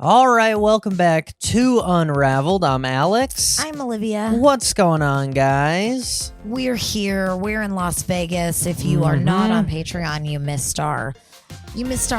All right, welcome back to Unraveled. I'm Alex. I'm Olivia. What's going on, guys? We're here. We're in Las Vegas. If you are not on Patreon, you missed our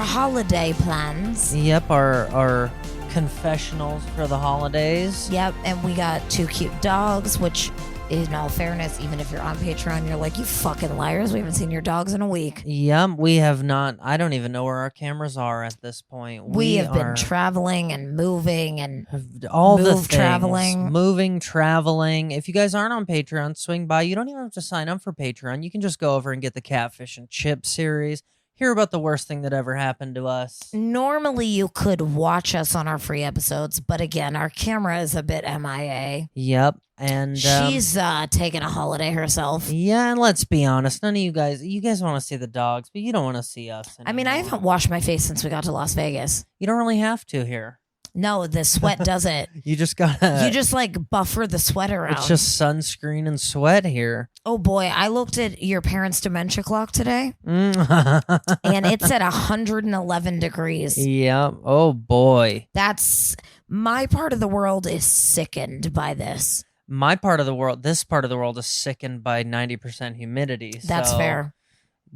holiday plans. Yep, our confessionals for the holidays. Yep, and we got 2 cute dogs, which in all fairness, even if you're on Patreon, you're like, you fucking liars. We haven't seen your dogs in a week. Yep, we have not. I don't even know where our cameras are at this point. We have been traveling and moving and all the things. traveling. Moving, traveling. If you guys aren't on Patreon, swing by. You don't even have to sign up for Patreon. You can just go over and get the Catfish and Chip series. Hear about the worst thing that ever happened to us. Normally, you could watch us on our free episodes, but again, our camera is a bit MIA. Yep. And she's taking a holiday herself. Yeah, and let's be honest, none of you guys want to see the dogs, but you don't want to see us anymore. I mean, I haven't washed my face since we got to Las Vegas. You don't really have to here. No, the sweat does it. You just gotta. You just like buffer the sweat around. It's just sunscreen and sweat here. Oh boy, I looked at your parents' dementia clock today, and it's at 111 degrees. Yep. Oh boy. That's my part of the world is sickened by this. This part of the world is sickened by 90% humidity. That's fair.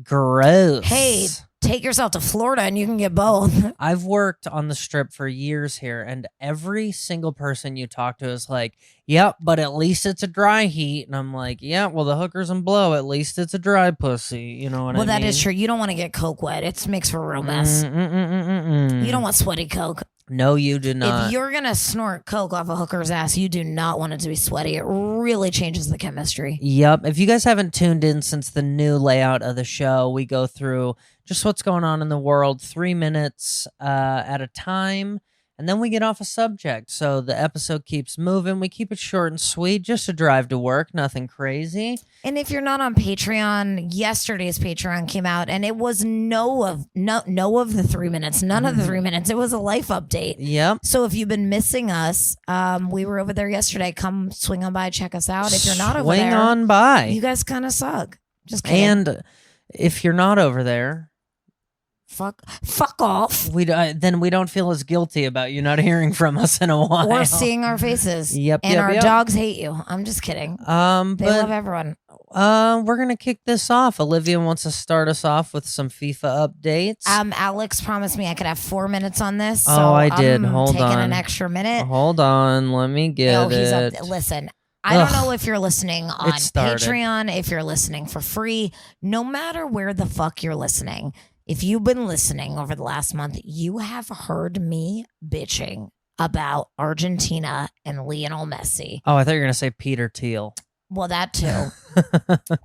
Gross. Hey, take yourself to Florida and you can get both. I've worked on the Strip for years here, and every single person you talk to is like, yep, but at least it's a dry heat. And I'm like, yeah, well, the hookers and blow, at least it's a dry pussy. You know what I mean? Well, that is true. You don't want to get Coke wet. It makes for a real mess. You don't want sweaty Coke. No, you do not. If you're going to snort Coke off a hooker's ass, you do not want it to be sweaty. It really changes the chemistry. Yep. If you guys haven't tuned in since the new layout of the show, we go through just what's going on in the world 3 minutes at a time, and then we get off a subject. So the episode keeps moving. We keep it short and sweet, just a drive to work, nothing crazy. And if you're not on Patreon, yesterday's Patreon came out, and it was no of the 3 minutes, none of the 3 minutes. It was a life update. Yep. So if you've been missing us, we were over there yesterday. Come swing on by, check us out. If you're not over there, swing on by. You guys kind of suck. Just kidding. And if you're not over there, fuck off. Then we don't feel as guilty about you not hearing from us in a while or seeing our faces. Yep. And our dogs hate you. I'm just kidding. They love everyone. We're gonna kick this off. Olivia wants to start us off with some FIFA updates. Alex promised me I could have 4 minutes on this. So I did. Hold on. Taking an extra minute. Hold on. Let me get it. Listen. I don't know if you're listening on Patreon, if you're listening for free, no matter where the fuck you're listening. If you've been listening over the last month, you have heard me bitching about Argentina and Lionel Messi. Oh, I thought you were going to say Peter Thiel. Well, that too.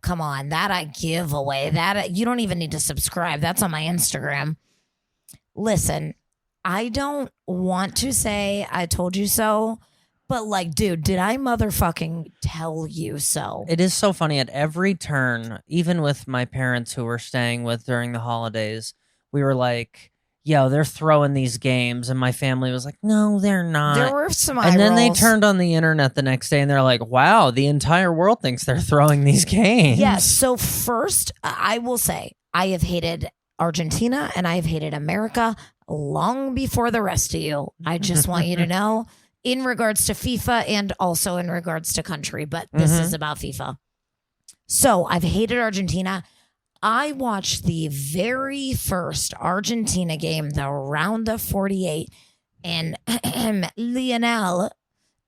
Come on. That I give away. That you don't even need to subscribe. That's on my Instagram. Listen, I don't want to say I told you so. But like, dude, did I motherfucking tell you so? It is so funny at every turn, even with my parents who were staying with during the holidays, we were like, yo, they're throwing these games. And my family was like, no, they're not. There were some And then they turned on the internet the next day and they're like, wow, the entire world thinks they're throwing these games. Yes. So first, I will say I have hated Argentina and I have hated America long before the rest of you. I just want you to know. In regards to FIFA and also in regards to country, but this is about FIFA. So I've hated Argentina. I watched the very first Argentina game, the round of 48, and Lionel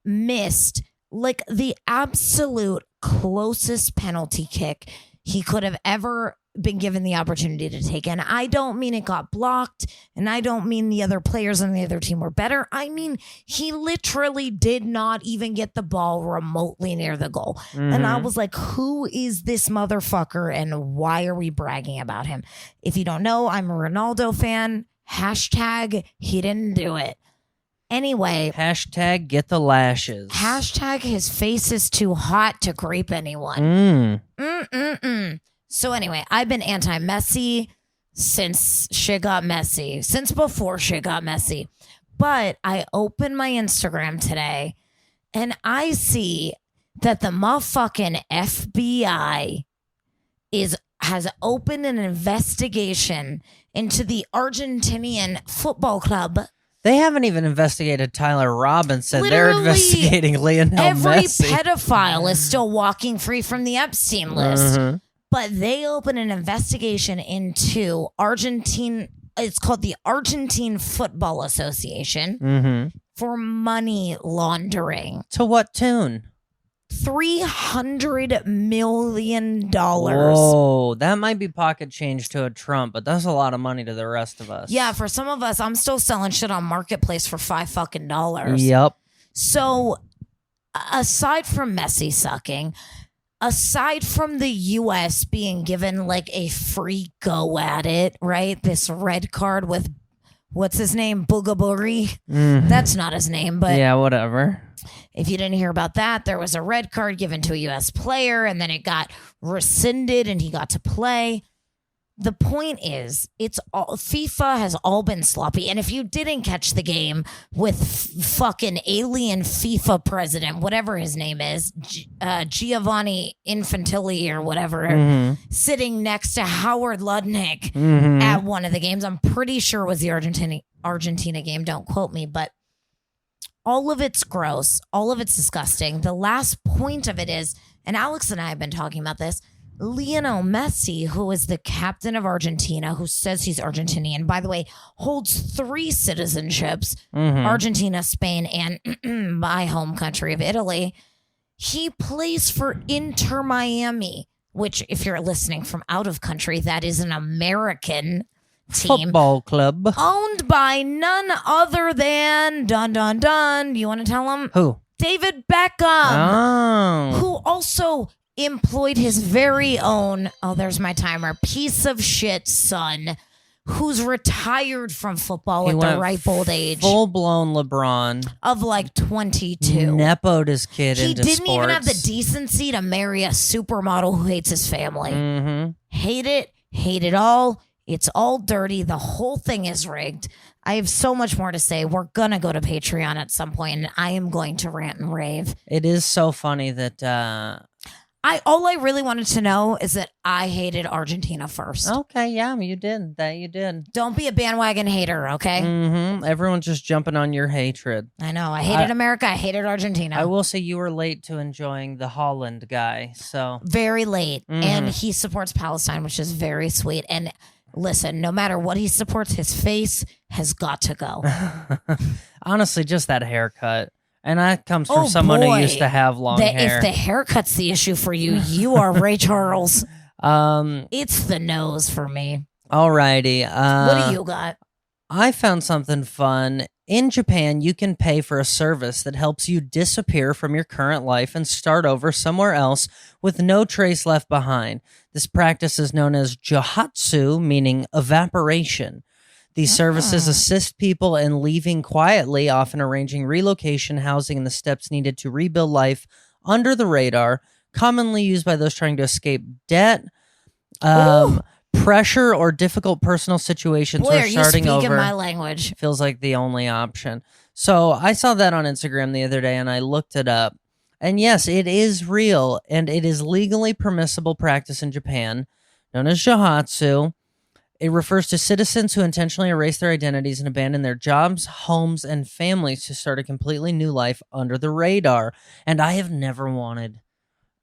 missed like the absolute closest penalty kick he could have ever been given the opportunity to take. And I don't mean it got blocked, and I don't mean the other players on the other team were better. I mean, he literally did not even get the ball remotely near the goal. And I was like, who is this motherfucker and why are we bragging about him? If you don't know, I'm a Ronaldo fan. Hashtag he didn't do it. Anyway. Hashtag get the lashes. Hashtag his face is too hot to grape anyone. So anyway, I've been anti-Messi since shit got messy, since before shit got messy. But I opened my Instagram today and I see that the motherfucking FBI has opened an investigation into the Argentinian football club They haven't even investigated Tyler Robinson. They're Literally, investigating Lionel every Messi. pedophile is still walking free from the Epstein list. But they open an investigation into Argentine. It's called the Argentine Football Association for money laundering. To what tune? $300 million. Whoa, that might be pocket change to a Trump, but that's a lot of money to the rest of us. Yeah, for some of us, I'm still selling shit on Marketplace for $5. Yep. So, aside from Messi sucking, aside from the U.S. being given like a free go at it, right? This red card with, what's his name? Boogaboory. That's not his name, but yeah, whatever. If you didn't hear about that, there was a red card given to a U.S. player, and then it got rescinded, and he got to play. The point is, it's all FIFA has all been sloppy. And if you didn't catch the game with fucking alien FIFA president, whatever his name is, Giovanni Infantili or whatever, sitting next to Howard Ludnick at one of the games, I'm pretty sure it was the Argentina game. Don't quote me, but all of it's gross. All of it's disgusting. The last point of it is, and Alex and I have been talking about this, Lionel Messi, who is the captain of Argentina, who says he's Argentinian, by the way, holds 3 citizenships, Argentina, Spain, and my home country of Italy. He plays for Inter Miami, which, if you're listening from out of country, that is an American team. Football club. Owned by none other than, dun, dun, dun. You want to tell him? Who? David Beckham. Who also employed his very own, there's my timer, piece of shit son, who's retired from football at the ripe old age. Full-blown LeBron. Of like 22. Nepoed his kid into sports. He didn't even have the decency to marry a supermodel who hates his family. Hate it all. It's all dirty. The whole thing is rigged. I have so much more to say. We're going to go to Patreon at some point, and I am going to rant and rave. It is so funny that... all I really wanted to know is that I hated Argentina first. Okay, yeah, you did. That you did. Don't be a bandwagon hater, okay? Everyone's just jumping on your hatred. I know. I hated America. I hated Argentina. I will say you were late to enjoying the Holland guy, so... Very late. And he supports Palestine, which is very sweet. And listen, no matter what he supports, his face has got to go. Honestly, just that haircut. And that comes from someone who used to have long hair. If the haircut's the issue for you, you are Ray Charles. It's the nose for me. Alrighty. What do you got? I found something fun. In Japan, you can pay for a service that helps you disappear from your current life and start over somewhere else with no trace left behind. This practice is known as johatsu, meaning evaporation. These services assist people in leaving quietly, often arranging relocation, housing, and the steps needed to rebuild life under the radar, commonly used by those trying to escape debt, pressure, or difficult personal situations where starting over my language feels like the only option. So I saw that on Instagram the other day, and I looked it up. And yes, it is real, and it is legally permissible practice in Japan, known as johatsu. It refers to citizens who intentionally erase their identities and abandon their jobs, homes, and families to start a completely new life under the radar. And I have never wanted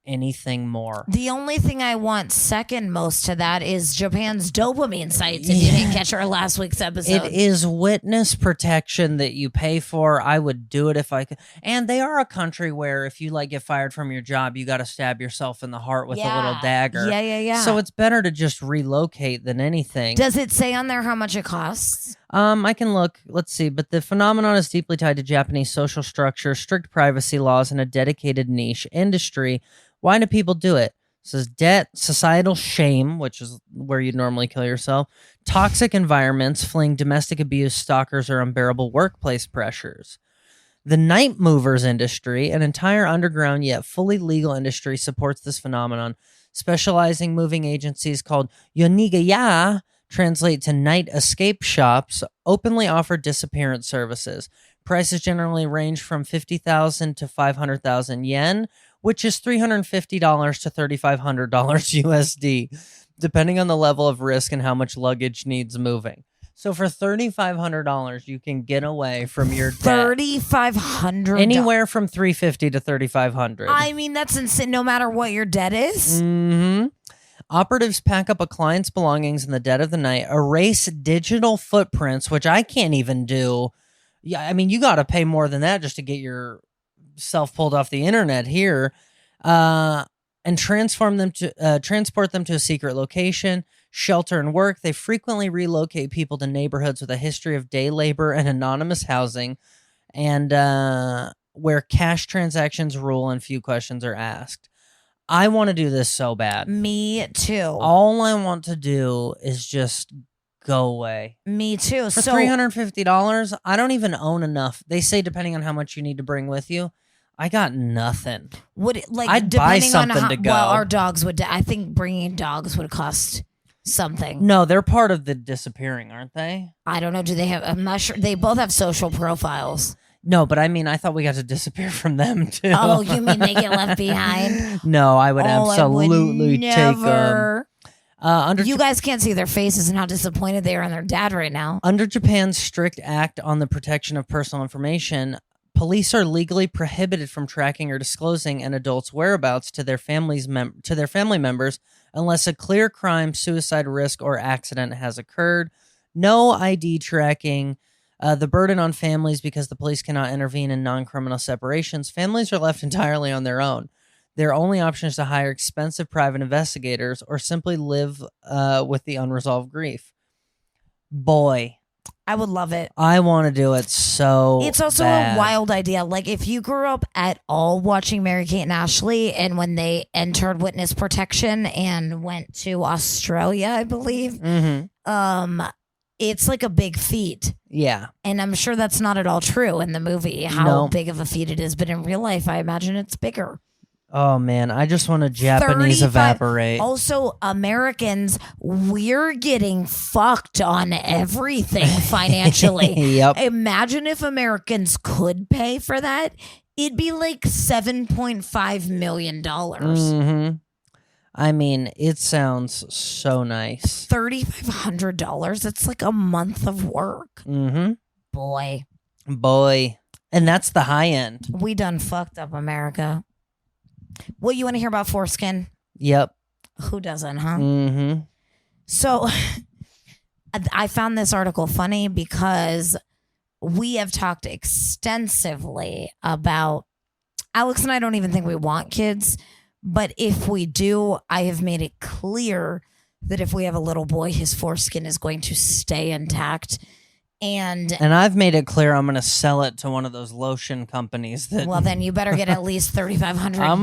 anything more. The only thing I want second most to that is Japan's dopamine sites, if you didn't catch our last week's episode. It is witness protection that you pay for. I would do it if I could. And they are a country where if you get fired from your job, you got to stab yourself in the heart with a little dagger. Yeah. So it's better to just relocate than anything. Does it say on there how much it costs? I can look. Let's see. But the phenomenon is deeply tied to Japanese social structure, strict privacy laws, and a dedicated niche industry. Why do people do it? It says debt, societal shame, which is where you'd normally kill yourself, toxic environments, fleeing domestic abuse, stalkers, or unbearable workplace pressures. The night movers industry, an entire underground yet fully legal industry, supports this phenomenon. Specializing moving agencies called Yonigaya, translate to night escape shops, openly offer disappearance services. Prices generally range from 50,000 to 500,000 yen, which is $350 to $3,500 USD, depending on the level of risk and how much luggage needs moving. So for $3,500, you can get away from your debt. $3,500. Anywhere from $350 to $3,500. I mean, that's insane. No matter what your debt is. Mm-hmm. Operatives pack up a client's belongings in the dead of the night, erase digital footprints, which I can't even do. Yeah, I mean, you got to pay more than that just to get yourself pulled off the internet here, and transport them to a secret location, shelter, and work. They frequently relocate people to neighborhoods with a history of day labor and anonymous housing, and where cash transactions rule and few questions are asked. I want to do this so bad. Me too. All I want to do is just go away. Me too. For $350, I don't even own enough. They say depending on how much you need to bring with you. I got nothing. I'd buy something to go. Well, our dogs would. I think bringing dogs would cost something. No, they're part of the disappearing, aren't they? I don't know. Do they have? I'm not sure. They both have social profiles. No, but I mean, I thought we got to disappear from them too. Oh, you mean they get left behind? No, I would absolutely take them. You guys can't see their faces and how disappointed they are in their dad right now. Under Japan's strict act on the protection of personal information, police are legally prohibited from tracking or disclosing an adult's whereabouts to their family members unless a clear crime, suicide risk, or accident has occurred. No ID tracking. The burden on families because the police cannot intervene in non-criminal separations. Families are left entirely on their own. Their only option is to hire expensive private investigators or simply live with the unresolved grief. Boy, I would love it. I want to do it so It's also bad. a wild idea. Like, if you grew up at all watching Mary-Kate and Ashley, and when they entered witness protection and went to Australia, I believe, it's like a big feat. Yeah. And I'm sure that's not at all true in the movie, how big of a feat it is. But in real life, I imagine it's bigger. Oh, man. I just want to Japanese evaporate. Also, Americans, we're getting fucked on everything financially. Yep. Imagine if Americans could pay for that. It'd be like $7.5 million. Mm-hmm. I mean, it sounds so nice. $3,500. It's like a month of work. Mm-hmm. Boy. And that's the high end. We done fucked up America. Well, you want to hear about foreskin? Yep. Who doesn't, huh? Mm-hmm. So I found this article funny because we have talked extensively about, Alex and I don't even think we want kids, but if we do, I have made it clear that if we have a little boy, his foreskin is going to stay intact. And I've made it clear I'm going to sell it to one of those lotion companies. Well, then you better get at least 3,500 yen. I'm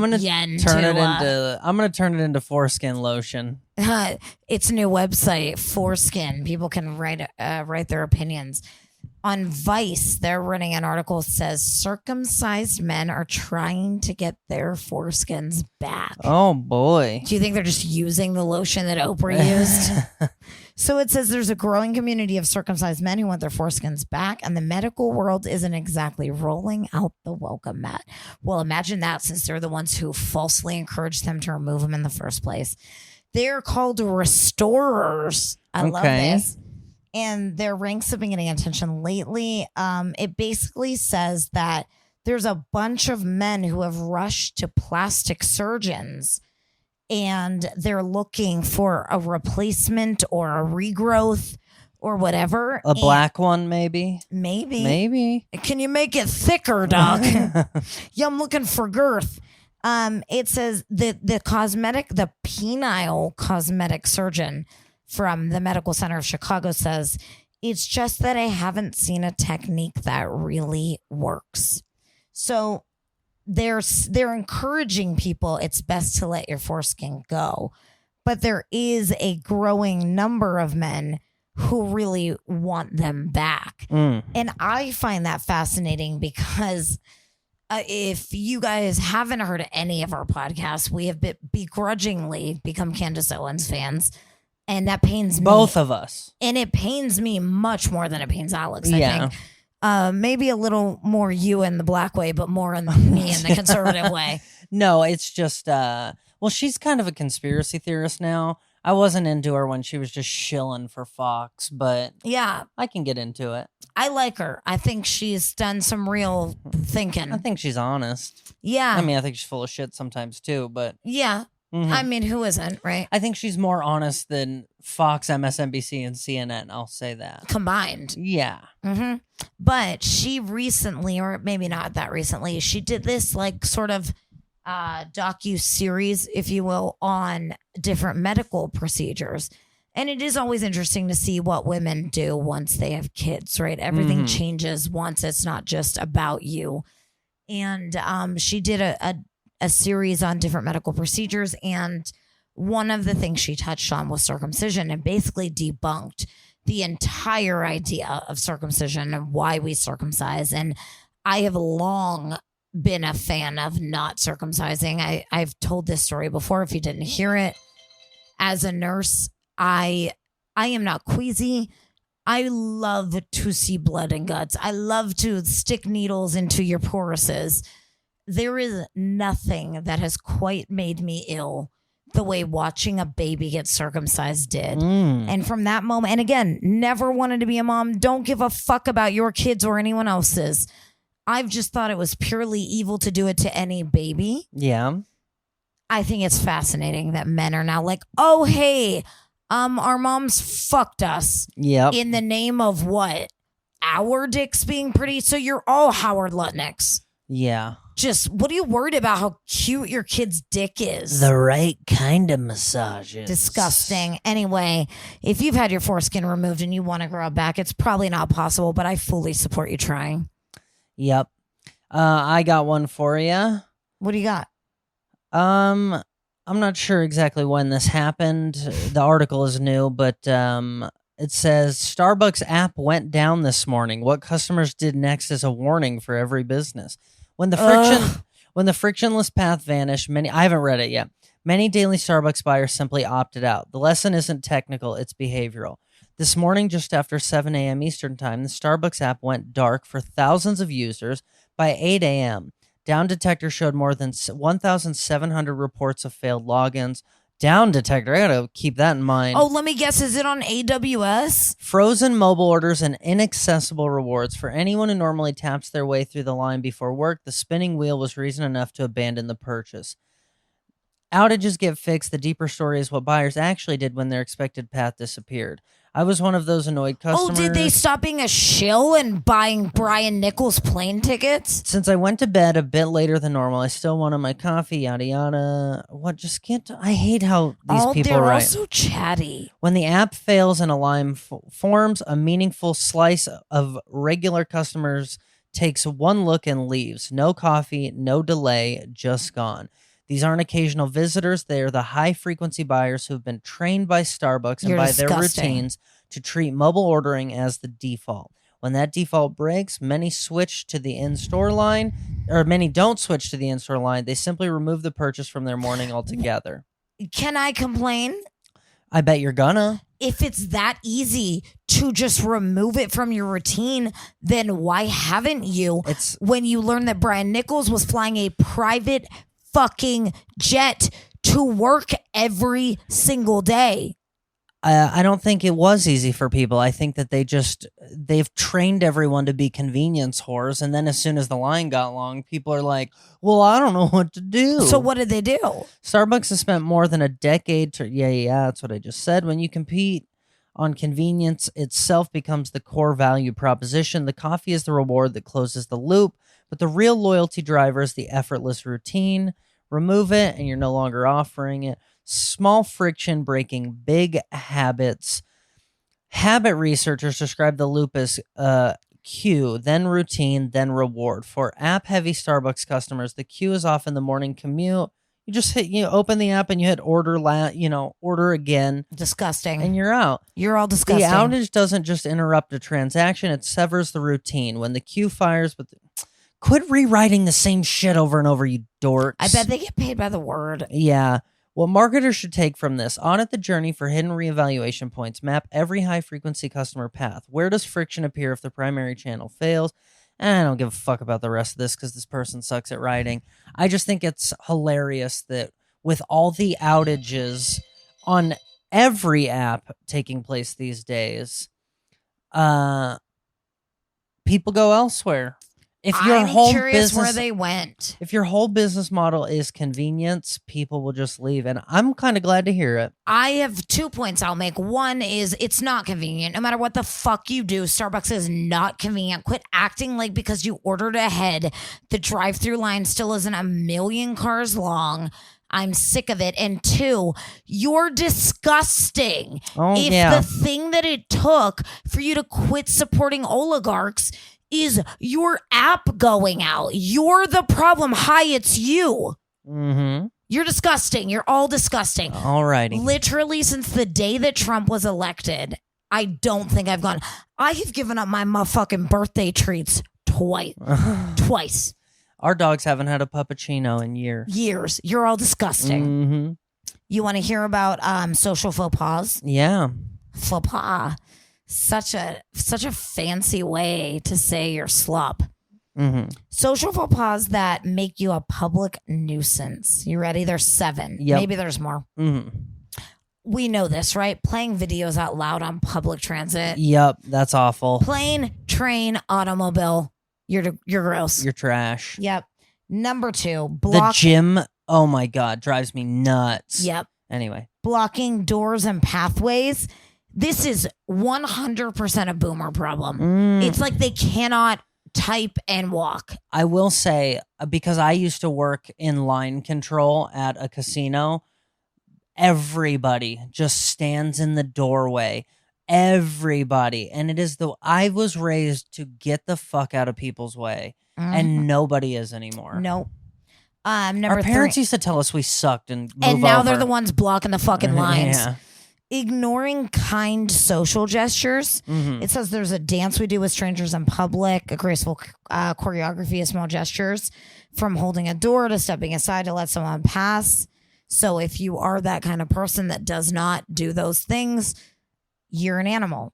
going to turn it into foreskin lotion. It's a new website, Foreskin. People can write their opinions. On Vice, they're running an article that says circumcised men are trying to get their foreskins back. Oh, boy. Do you think they're just using the lotion that Oprah used? So it says there's a growing community of circumcised men who want their foreskins back, and the medical world isn't exactly rolling out the welcome mat. Well, imagine that, since they're the ones who falsely encouraged them to remove them in the first place. They're called restorers. I love this. And their ranks have been getting attention lately. It basically says that there's a bunch of men who have rushed to plastic surgeons and they're looking for a replacement or a regrowth or whatever. A black one, maybe? Maybe. Can you make it thicker, Doc? Yeah, I'm looking for girth. It says the penile cosmetic surgeon from the Medical Center of Chicago says, it's just that I haven't seen a technique that really works. So they're encouraging people, it's best to let your foreskin go. But there is a growing number of men who really want them back. And I find that fascinating because if you guys haven't heard any of our podcasts, we have begrudgingly become Candace Owens fans. And that pains me. Both of us. And it pains me much more than it pains Alex, I think. Maybe a little more you in the black way, but more in me in the conservative way. No, it's just, well, she's kind of a conspiracy theorist now. I wasn't into her when she was just shilling for Fox, but Yeah, I can get into it. I like her. I think she's done some real thinking. I think she's honest. Yeah. I mean, I think she's full of shit sometimes too, but Yeah. I mean, who isn't, right? I think she's more honest than Fox, MSNBC, and CNN. I'll say that. Combined. Yeah. But she recently, or maybe not that recently, she did this like sort of docu-series, if you will, on different medical procedures. And it is always interesting to see what women do once they have kids, right? Everything changes once it's not just about you. And she did a series on different medical procedures. And one of the things she touched on was circumcision and basically debunked the entire idea of circumcision and why we circumcise. And I have long been a fan of not circumcising. I've told this story before if you didn't hear it. As a nurse, I am not queasy. I love to see blood and guts. I love to stick needles into your porises. There is nothing that has quite made me ill the way watching a baby get circumcised did. And from that moment, and again, never wanted to be a mom. Don't give a fuck about your kids or anyone else's. I've just thought it was purely evil to do it to any baby. Yeah. I think it's fascinating that men are now like, oh, hey, our moms fucked us. Yep. In the name of what? Our dicks being pretty? So you're all Howard Lutnicks. Yeah. Just, what are you worried about how cute your kid's dick is? The right kind of massages. Disgusting. Anyway, if you've had your foreskin removed and you want to grow it back, it's probably not possible, but I fully support you trying. Yep. I got one for you. What do you got? I'm not sure exactly when this happened. The article is new, but it says Starbucks app went down this morning. What customers did next is a warning for every business. When the frictionless path vanished, I haven't read it yet. Many daily Starbucks buyers simply opted out. The lesson isn't technical, it's behavioral. This morning, just after 7 a.m. Eastern Time, the Starbucks app went dark for thousands of users by 8 a.m. Down Detector showed more than 1,700 reports of failed logins. Down Detector, I gotta keep that in mind. Oh, let me guess, is it on AWS? Frozen mobile orders and inaccessible rewards. For anyone who normally taps their way through the line before work, the spinning wheel was reason enough to abandon the purchase. Outages get fixed. The deeper story is what buyers actually did when their expected path disappeared. I was one of those annoyed customers. Oh, did they stop being a shill and buying Brian Nichols plane tickets? Since I went to bed a bit later than normal, I still wanted my coffee, yada yada. What, just can't... I hate how these people they're write. also chatty. When the app fails and a line forms, a meaningful slice of regular customers takes one look and leaves. No coffee, no delay, just gone. These aren't occasional visitors. They are the high-frequency buyers who have been trained by Starbucks and by their routines to treat mobile ordering as the default. When that default breaks, many switch to the in-store line, or many don't switch to the in-store line. They simply remove the purchase from their morning altogether. Can I complain? I bet you're gonna. If it's that easy to just remove it from your routine, then why haven't you? When you learned that Brian Nichols was flying a private fucking jet to work every single day. I don't think it was easy for people. I think that they've trained everyone to be convenience whores, and then as soon as the line got long, people are like, well, I don't know what to do. So what did they do? Starbucks has spent more than a decade to... Yeah, that's what I just said. When you compete on convenience, itself becomes the core value proposition. The coffee is the reward that closes the loop, but the real loyalty driver is the effortless routine. Remove it, and you're no longer offering it. Small friction breaking big habits. Habit researchers describe the loop as cue, then routine, then reward. For app-heavy Starbucks customers, the cue is often the morning commute. You just open the app and you hit order, order again. Disgusting. And you're out. You're all disgusting. The outage doesn't just interrupt a transaction, it severs the routine. When the queue fires, quit rewriting the same shit over and over, you dorks. I bet they get paid by the word. Yeah. What marketers should take from this: audit the journey for hidden reevaluation points. Map every high-frequency customer path. Where does friction appear if the primary channel fails? And I don't give a fuck about the rest of this because this person sucks at writing. I just think it's hilarious that with all the outages on every app taking place these days, people go elsewhere. If your I'm whole curious where business, they went. if your whole business model is convenience, people will just leave, and I'm kind of glad to hear it. I have 2 points I'll make. One is it's not convenient. No matter what the fuck you do, Starbucks is not convenient. Quit acting like because you ordered ahead, the drive-through line still isn't a million cars long. I'm sick of it. And 2, you're disgusting. Oh, If yeah. the thing that it took for you to quit supporting oligarchs is your app going out, you're the problem. Hi, it's you. Mm-hmm. You're disgusting. You're all disgusting. Alrighty. Literally since the day that Trump was elected, I don't think I've gone. I have given up my motherfucking birthday treats twice. Twice. Our dogs haven't had a puppuccino in years. Years. You're all disgusting. Mm-hmm. You want to hear about social faux pas? Yeah. Faux pas. Such a fancy way to say you're slop. Mm-hmm. Social faux pas that make you a public nuisance. You ready? There's 7. Yep. Maybe there's more. Mm-hmm. We know this, right? Playing videos out loud on public transit. Yep, that's awful. Plane, train, automobile. You're gross. You're trash. Yep. Number 2, The block. gym, oh my God, drives me nuts. Yep. Anyway. Blocking doors and pathways. This is 100% a boomer problem. It's like they cannot type and walk. I will say, because I used to work in line control at a casino, everybody just stands in the doorway. Everybody. And it is I was raised to get the fuck out of people's way. And nobody is anymore. Nope. Number Our parents 3. used to tell us we sucked and move And now over. they're the ones blocking the fucking lines. Yeah. Ignoring kind social gestures. Mhm. It says there's a dance we do with strangers in public, a graceful choreography of small gestures, from holding a door to stepping aside to let someone pass. So if you are that kind of person that does not do those things, you're an animal.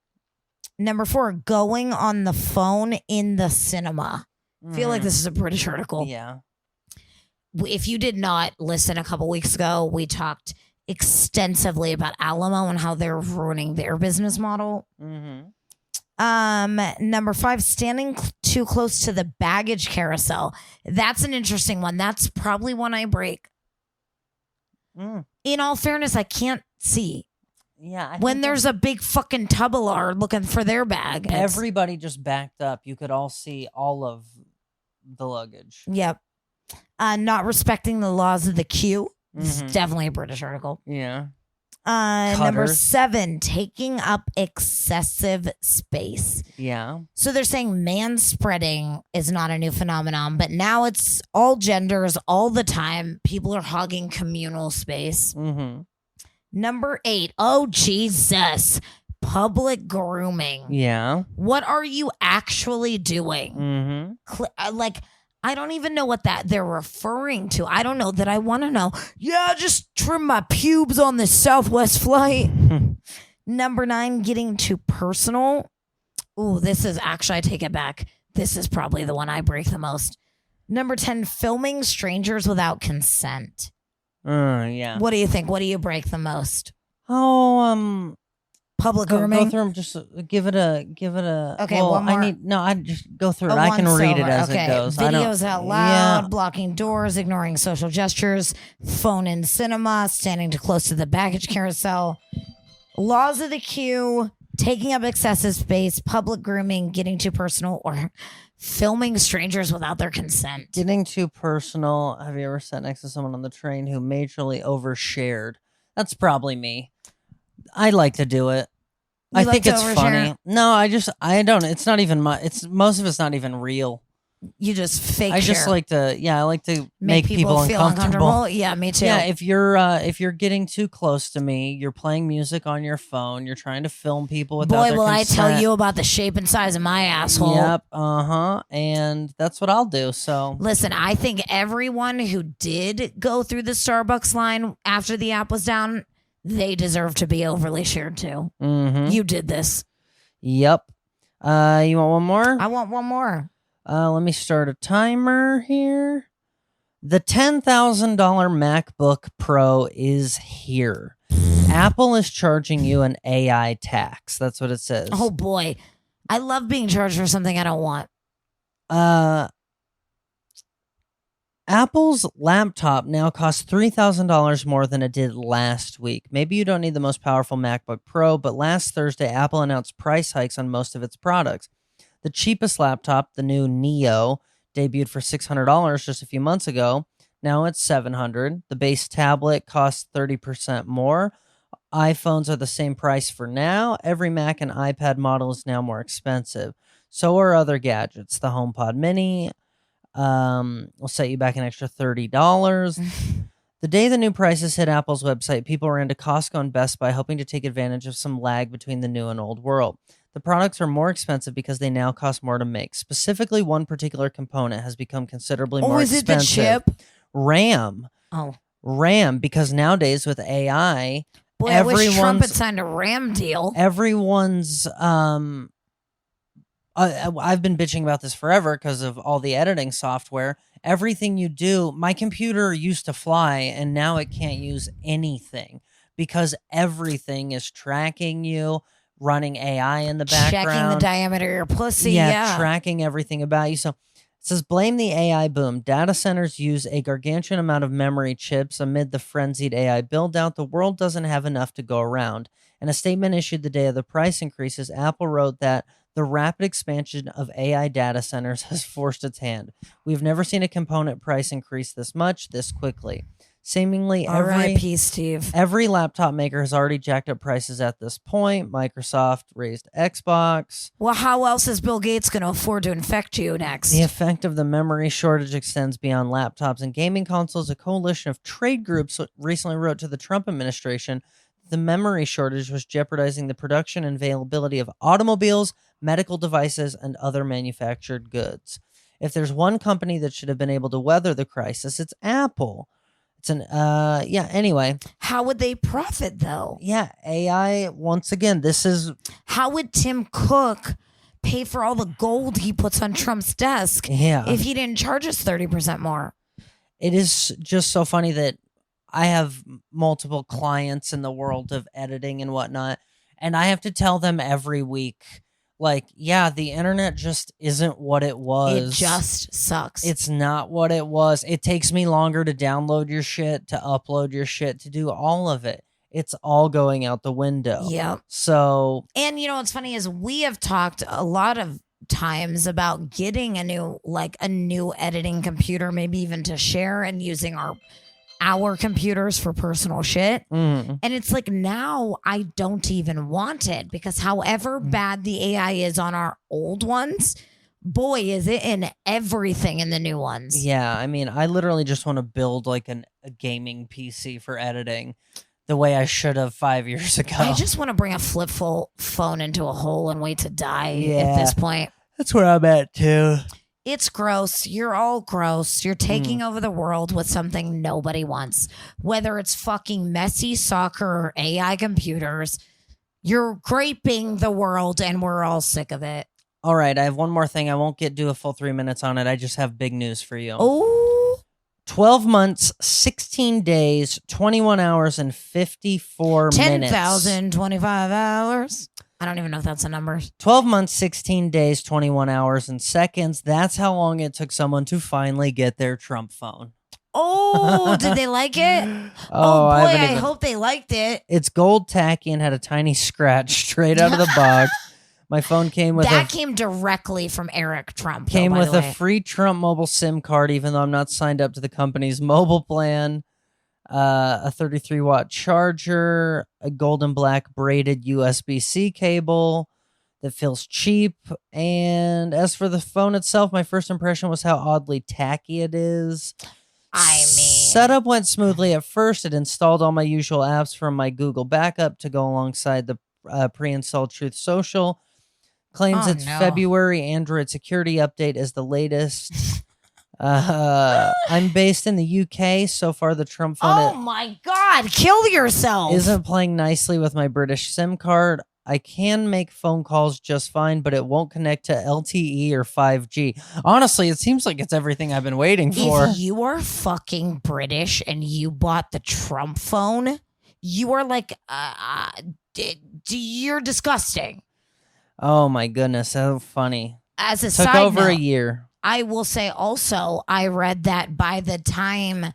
Number 4, going on the phone in the cinema. I feel like this is a British article. Yeah. If you did not listen a couple weeks ago, we talked extensively about Alamo and how they're ruining their business model. Mm-hmm. Number 5, standing too close to the baggage carousel. That's an interesting one. That's probably one I break. In all fairness, I can't see. Yeah. When there's a big fucking tubular looking for their bag. Everybody just backed up. You could all see all of the luggage. Yep. Not respecting the laws of the queue. It's Mhm. definitely a British article. Yeah. Number Cutters. 7, taking up excessive space. Yeah. So they're saying man spreading is not a new phenomenon, but now it's all genders all the time. People are hogging communal space. Mm-hmm. Number 8, oh Jesus, public grooming. Yeah. What are you actually doing? Mm-hmm. Like, I don't even know what that they're referring to. I don't know that I want to know. Yeah, just trim my pubes on the Southwest flight. Number 9, getting too personal. Ooh, this is actually, I take it back. This is probably the one I break the most. Number 10, filming strangers without consent. Yeah. What do you think? What do you break the most? Oh, Public go grooming? through them. Just give it a. Okay, well, one more. I just go through it. Oh, I can one read it silver. as Okay. it goes. I don't- Videos out loud, Yeah. blocking doors, ignoring social gestures, phone in cinema, standing too close to the baggage carousel, laws of the queue, taking up excessive space, public grooming, getting too personal, or filming strangers without their consent. Getting too personal. Have you ever sat next to someone on the train who majorly overshared? That's probably me. I like to do it. You I like think to it's overshare? funny. No, I don't. It's not even most of it's not even real. You just fake I just share. like to, I like to make people feel uncomfortable. Yeah, me too. Yeah, if you're getting too close to me, you're playing music on your phone, you're trying to film people without Boy, their will I consent. tell you about the shape and size of my asshole. Yep, and that's what I'll do. So Listen, I think everyone who did go through the Starbucks line after the app was down, they deserve to be overly shared too. You did this. Yep. You want one more? I want one more. Let me start a timer here. The $10,000 MacBook Pro is here. Apple is charging you an AI tax. That's what it says. Oh boy. I love being charged for something I don't want. Apple's laptop now costs $3,000 more than it did last week. Maybe you don't need the most powerful MacBook Pro, but last Thursday, Apple announced price hikes on most of its products. The cheapest laptop, the new Neo, debuted for $600 just a few months ago. Now it's $700. The base tablet costs 30% more. iPhones are the same price for now. Every Mac and iPad model is now more expensive. So are other gadgets. The HomePod Mini will set you back an extra $30. The day the new prices hit Apple's website, people ran to Costco and Best Buy hoping to take advantage of some lag between the new and old world. The products are more expensive because they now cost more to make. Specifically, one particular component has become considerably more expensive. Oh, is it the chip? RAM. Oh. RAM, because nowadays with AI, boy, I wish Trump had signed a RAM deal. Everyone's I've been bitching about this forever because of all the editing software. Everything you do, my computer used to fly and now it can't use anything because everything is tracking you, running AI in the background. Checking the diameter of your pussy. Yeah, tracking everything about you. So it says, blame the AI boom. Data centers use a gargantuan amount of memory chips amid the frenzied AI build-out. The world doesn't have enough to go around. In a statement issued the day of the price increases, Apple wrote that the rapid expansion of AI data centers has forced its hand. We've never seen a component price increase this much, this quickly. Seemingly every laptop maker has already jacked up prices at this point. Microsoft raised Xbox. Well, how else is Bill Gates going to afford to infect you next? The effect of the memory shortage extends beyond laptops and gaming consoles. A coalition of trade groups recently wrote to the Trump administration the memory shortage was jeopardizing the production and availability of automobiles, medical devices, and other manufactured goods. If there's one company that should have been able to weather the crisis, it's Apple. Anyway. How would they profit, though? Yeah, AI, once again, this is... How would Tim Cook pay for all the gold he puts on Trump's desk if he didn't charge us 30% more? It is just so funny that I have multiple clients in the world of editing and whatnot, and I have to tell them every week, like, yeah, the internet just isn't what it was. It just sucks. It's not what it was. It takes me longer to download your shit, to upload your shit, to do all of it. It's all going out the window. Yep. So, and you know what's funny is we have talked a lot of times about getting a new editing computer, maybe even to share and using our computers for personal shit. And it's like, now I don't even want it because however bad the AI is on our old ones, boy, is it in everything in the new ones. Yeah, I mean, I literally just want to build like a gaming PC for editing the way I should have 5 years ago. I just want to bring a flip phone into a hole and wait to die at this point. That's where I'm at too. It's gross. You're all gross. You're taking over the world with something nobody wants. Whether it's fucking Messi soccer or AI computers, you're graping the world and we're all sick of it. All right, I have one more thing. I won't do a full 3 minutes on it. I just have big news for you. Oh. 12 months, 16 days, 21 hours, and 54 minutes. 10,025 hours. I don't even know if that's a number. 12 months, 16 days, 21 hours, and seconds. That's how long it took someone to finally get their Trump phone. Oh, did they like it? Oh, boy, I hope they liked it. It's gold tacky and had a tiny scratch straight out of the box. My phone came with came directly from Eric Trump. Came with a free Trump mobile SIM card, even though I'm not signed up to the company's mobile plan. A 33-watt charger, a gold and black braided USB-C cable that feels cheap. And as for the phone itself, my first impression was how oddly tacky it is. I mean, setup went smoothly at first. It installed all my usual apps from my Google backup to go alongside the pre-installed Truth Social. Claims its February Android security update is the latest. I'm based in the UK. So far, the Trump phone. Oh my God! Kill yourself. Isn't playing nicely with my British SIM card. I can make phone calls just fine, but it won't connect to LTE or 5G. Honestly, it seems like it's everything I've been waiting for. If you are fucking British and you bought the Trump phone, You are like, you're disgusting. Oh my goodness, so funny. As a Took side over note, a year. I will say also, I read that by the time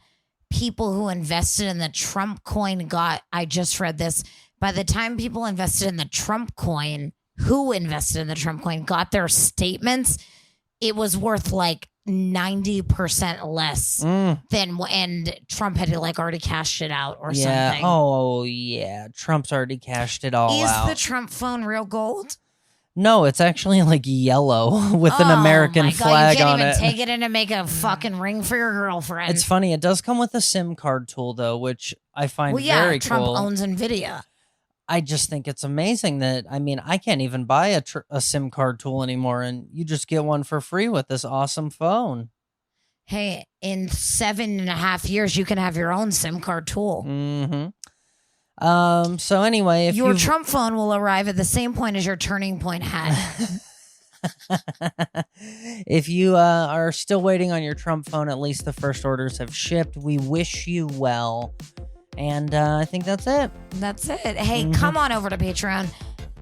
people who invested in the Trump coin I just read this, by the time people invested in the Trump coin, who invested in the Trump coin, got their statements, it was worth like 90% less than, and Trump had to like already cashed it out or something. Oh, yeah. Trump's already cashed it all out. Is the Trump phone real gold? No, it's actually like yellow with an American flag on it. You can't even take it in to make a fucking ring for your girlfriend. It's funny. It does come with a SIM card tool, though, which I find very Trump cool. owns NVIDIA. I just think it's amazing that, I mean, I can't even buy a SIM card tool anymore, and you just get one for free with this awesome phone. Hey, in 7.5 years, you can have your own SIM card tool. Mm-hmm. So anyway, if your Trump phone will arrive at the same point as your Turning Point hat. If you are still waiting on your Trump phone, at least the first orders have shipped. We wish you well. And I think that's it. That's it. Hey, come on over to Patreon.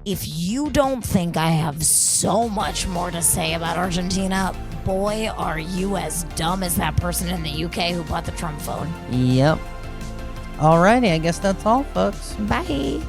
If you don't think I have so much more to say about Argentina, boy, are you as dumb as that person in the UK who bought the Trump phone. Yep. Alrighty, I guess that's all, folks. Bye.